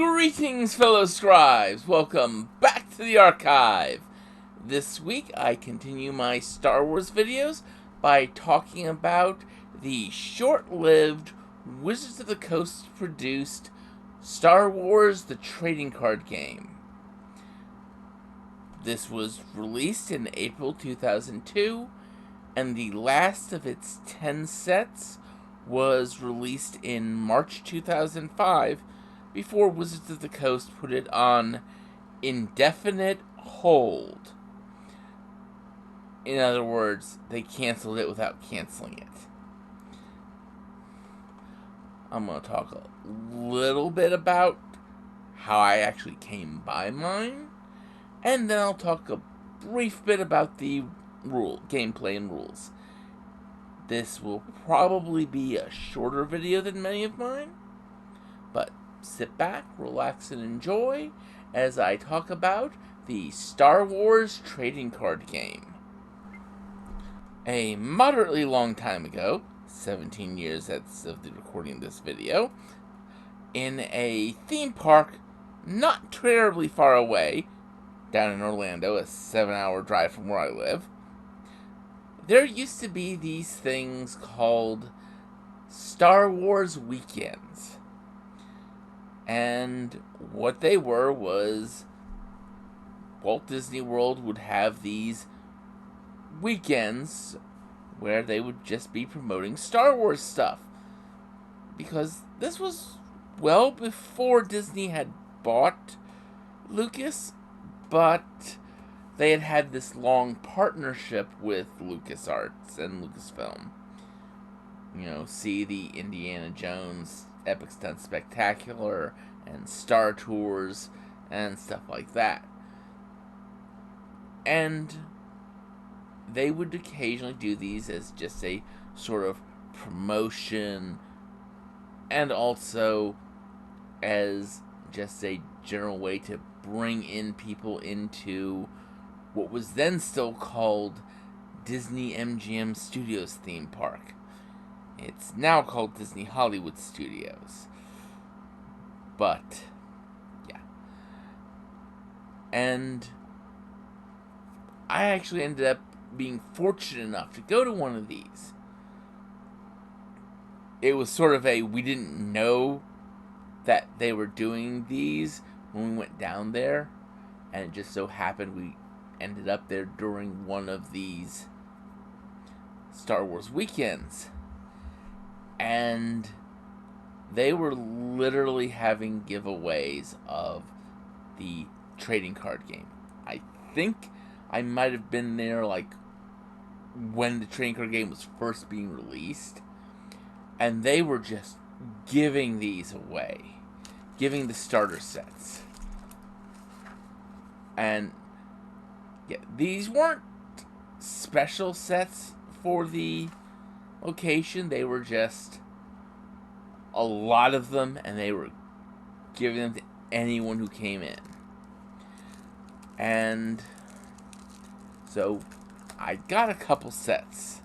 Greetings, fellow scribes! Welcome back to the archive. This week, I continue my Star Wars videos by talking about the short-lived Wizards of the Coast produced Star Wars The Trading Card Game. This was released in April 2002, and the last of its 10 sets was released in March 2005, before Wizards of the Coast put it on indefinite hold. In other words, they canceled it without canceling it. I'm going to talk a little bit about how I actually came by mine, and then I'll talk a brief bit about the gameplay and rules. This will probably be a shorter video than many of mine, but sit back, relax, and enjoy as I talk about the Star Wars Trading Card Game. A moderately long time ago, 17 years as of the recording of this video, in a theme park not terribly far away, down in Orlando, a 7-hour drive from where I live, there used to be these things called Star Wars weekends. And what they were was Walt Disney World would have these weekends where they would just be promoting Star Wars stuff. Because this was well before Disney had bought Lucas, but they had had this long partnership with LucasArts and Lucasfilm. You know, see the Indiana Jones Epic Stunt Spectacular and Star Tours and stuff like that. And they would occasionally do these as just a sort of promotion and also as just a general way to bring in people into what was then still called Disney MGM Studios theme park. It's now called Disney Hollywood Studios. But, yeah. And I actually ended up being fortunate enough to go to one of these. It was sort of we didn't know that they were doing these when we went down there. And it just so happened we ended up there during one of these Star Wars weekends. And they were literally having giveaways of the trading card game. I think I might have been there when the trading card game was first being released. And they were just giving these away. Giving the starter sets. And yeah, these weren't special sets for the location. They were just a lot of them, and they were giving them to anyone who came in. And so I got a couple sets,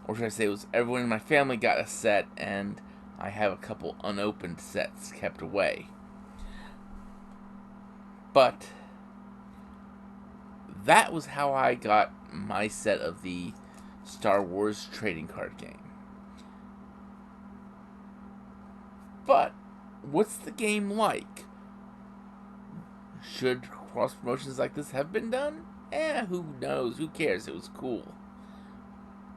or should I say, it was everyone in my family got a set, and I have a couple unopened sets kept away. But that was how I got my set of the Star Wars trading card game. But what's the game like? Should cross promotions like this have been done? Who knows? Who cares? It was cool.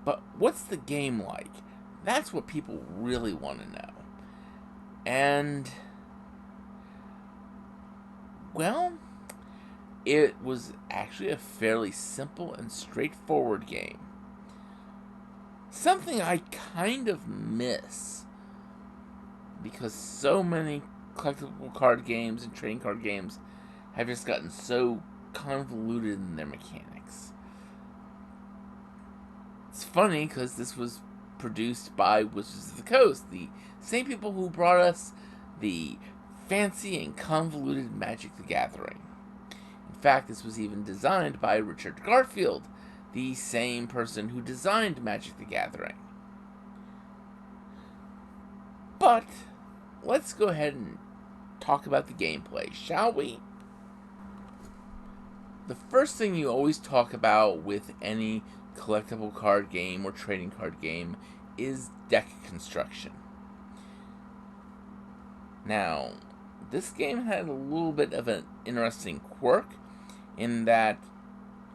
But what's the game like? That's what people really want to know. And, well, it was actually a fairly simple and straightforward game. Something I kind of miss, because so many collectible card games and trading card games have just gotten so convoluted in their mechanics. It's funny because this was produced by Wizards of the Coast, the same people who brought us the fancy and convoluted Magic the Gathering. In fact, this was even designed by Richard Garfield, the same person who designed Magic the Gathering. But let's go ahead and talk about the gameplay, shall we? The first thing you always talk about with any collectible card game or trading card game is deck construction. Now, this game had a little bit of an interesting quirk in that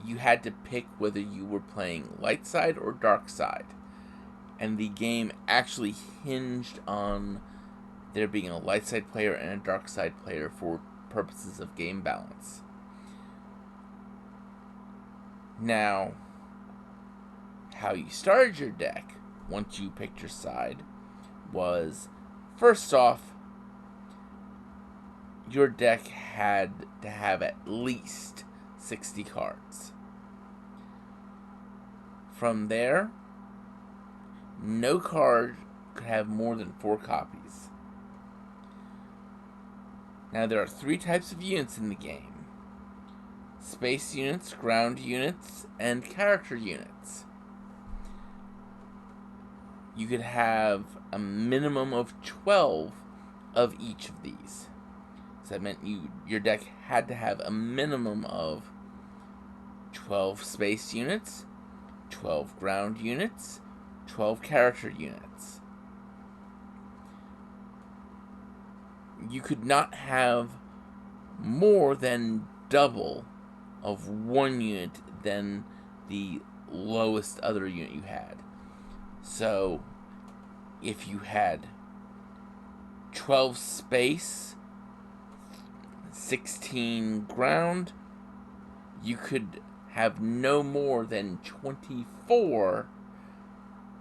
you had to pick whether you were playing light side or dark side. And the game actually hinged on there being a light side player and a dark side player for purposes of game balance. Now, how you started your deck once you picked your side was, first off, your deck had to have at least 60 cards. From there, no card could have more than 4 copies. Now, there are 3 types of units in the game: space units, ground units, and character units. You could have a minimum of 12 of each of these. So that meant your deck had to have a minimum of 12 space units, 12 ground units, 12 character units. You could not have more than double of one unit than the lowest other unit you had. So, if you had 12 space, 16 ground, you could have no more than 24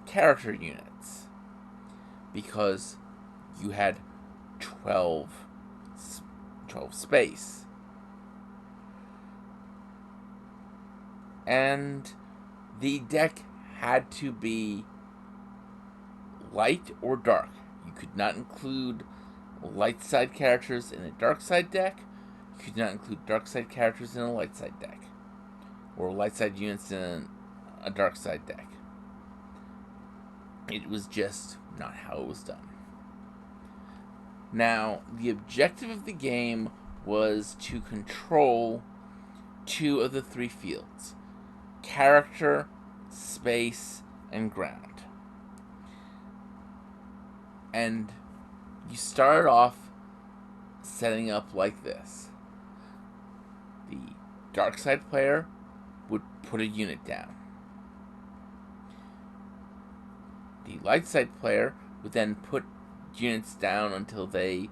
character units, because you had 12 space. And the deck had to be light or dark. You could not include light side characters in a dark side deck. You could not include dark side characters in a light side deck, or light side units in a dark side deck. It was just not how it was done. Now, the objective of the game was to control 2 of the 3 fields: character, space, and ground. And you start off setting up like this. The dark side player would put a unit down. The light side player would then put units down until they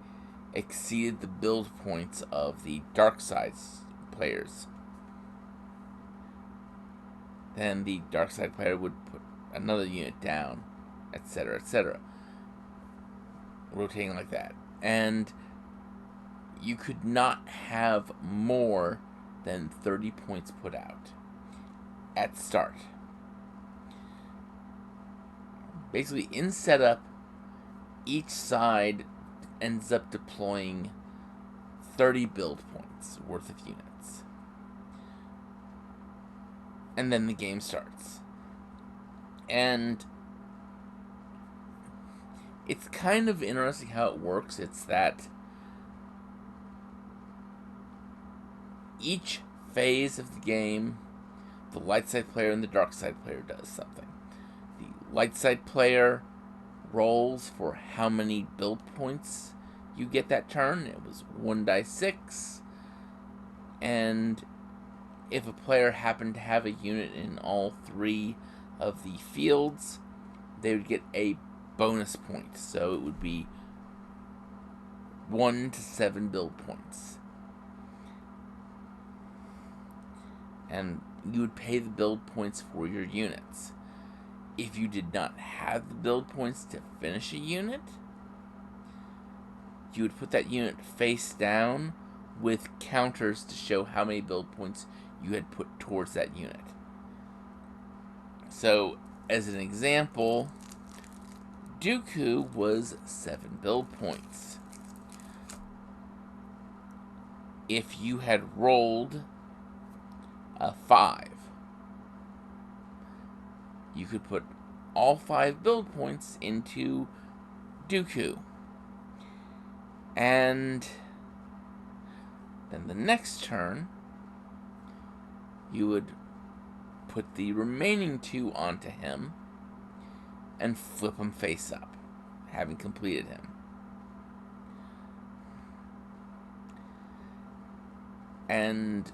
exceeded the build points of the dark side players. Then the dark side player would put another unit down, etc., etc., rotating like that. And you could not have more than 30 points put out at start. Basically, in setup, each side ends up deploying 30 build points worth of units. And then the game starts. And it's kind of interesting how it works. It's that each phase of the game, the light side player and the dark side player does something. The light side player rolls for how many build points you get that turn. It was 1d6. And if a player happened to have a unit in all 3 of the fields, they would get a bonus point. So it would be 1 to 7 build points. And you would pay the build points for your units. If you did not have the build points to finish a unit, you would put that unit face down with counters to show how many build points you had put towards that unit. So, as an example, Dooku was 7 build points. If you had rolled a 5, you could put all 5 build points into Dooku. And Then the next turn, you would put the remaining 2 onto him and flip him face up, having completed him. And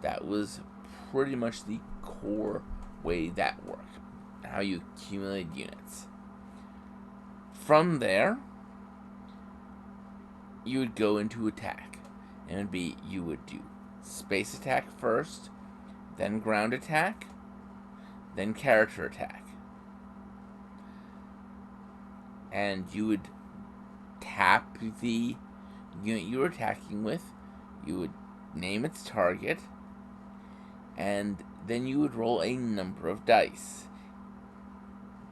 that was pretty much the core way that worked, how you accumulate units. From there, you would go into attack. And it would be, you would do space attack first, then ground attack, then character attack. And you would tap the unit you were attacking with, you would name its target, and then you would roll a number of dice.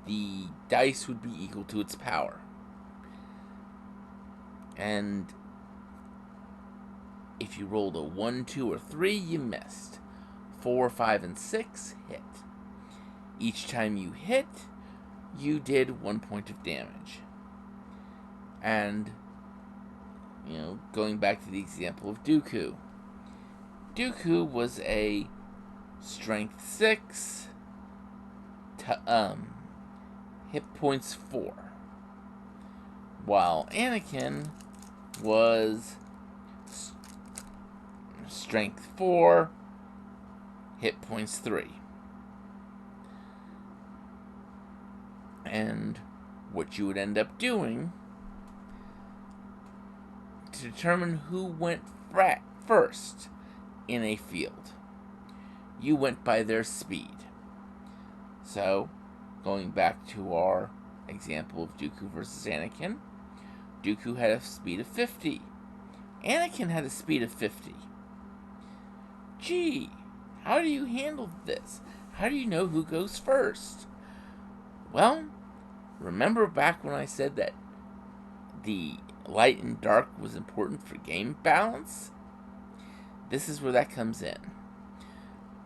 The dice would be equal to its power. And if you rolled a 1, 2, or 3, you missed. 4, 5, and 6 hit. Each time you hit, you did 1 point of damage. And, going back to the example of Dooku. Dooku was a strength 6, hit points 4. While Anakin was strength 4, hit points 3. And what you would end up doing to determine who went first in a field, you went by their speed. So, going back to our example of Dooku versus Anakin, Dooku had a speed of 50. Anakin had a speed of 50. Gee, how do you handle this? How do you know who goes first? Well, remember back when I said that the light and dark was important for game balance? This is where that comes in.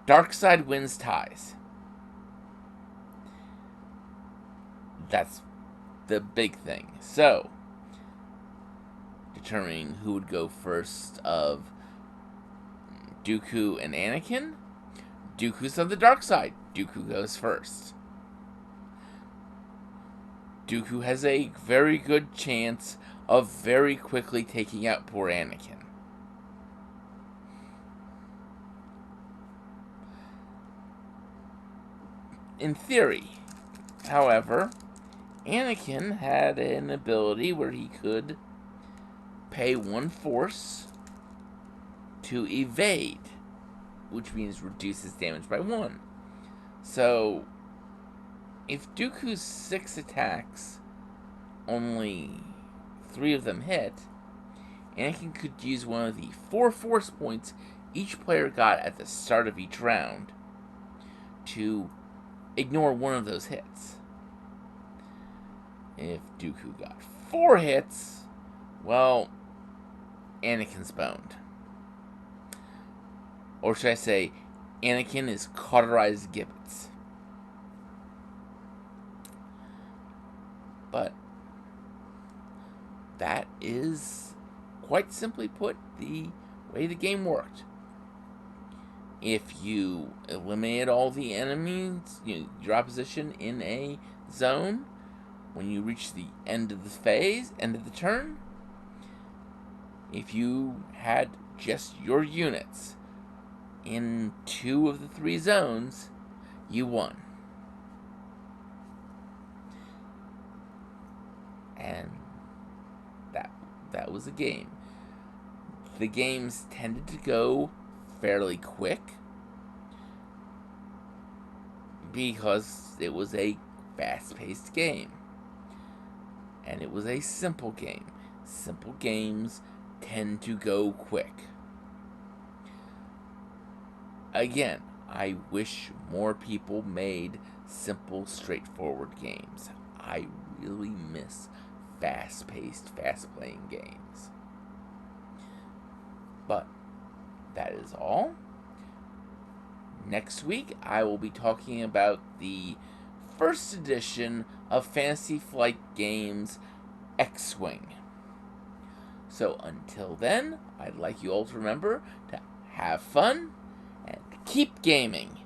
Dark side wins ties. That's the big thing. So, determining who would go first of Dooku and Anakin, Dooku's on the dark side. Dooku goes first. Dooku has a very good chance of very quickly taking out poor Anakin. In theory, however, Anakin had an ability where he could pay 1 force to evade, which means reduce his damage by 1. So, if Dooku's 6 attacks, only 3 of them hit, Anakin could use one of the 4 force points each player got at the start of each round to ignore one of those hits. If Dooku got 4 hits, well, Anakin's boned. Or should I say, Anakin is cauterized gibbets. But that is, quite simply put, the way the game worked. If you eliminate all the enemies, your opposition in a zone, when you reach the end of the phase, end of the turn, if you had just your units in 2 of the 3 zones, you won. And that was the game. The games tended to go fairly quick because it was a fast-paced game. And it was a simple game. Simple games tend to go quick. Again, I wish more people made simple, straightforward games. I really miss fast-paced, fast-playing games. But that is all. Next week, I will be talking about the first edition of Fantasy Flight Games X-Wing. So until then, I'd like you all to remember to have fun and keep gaming.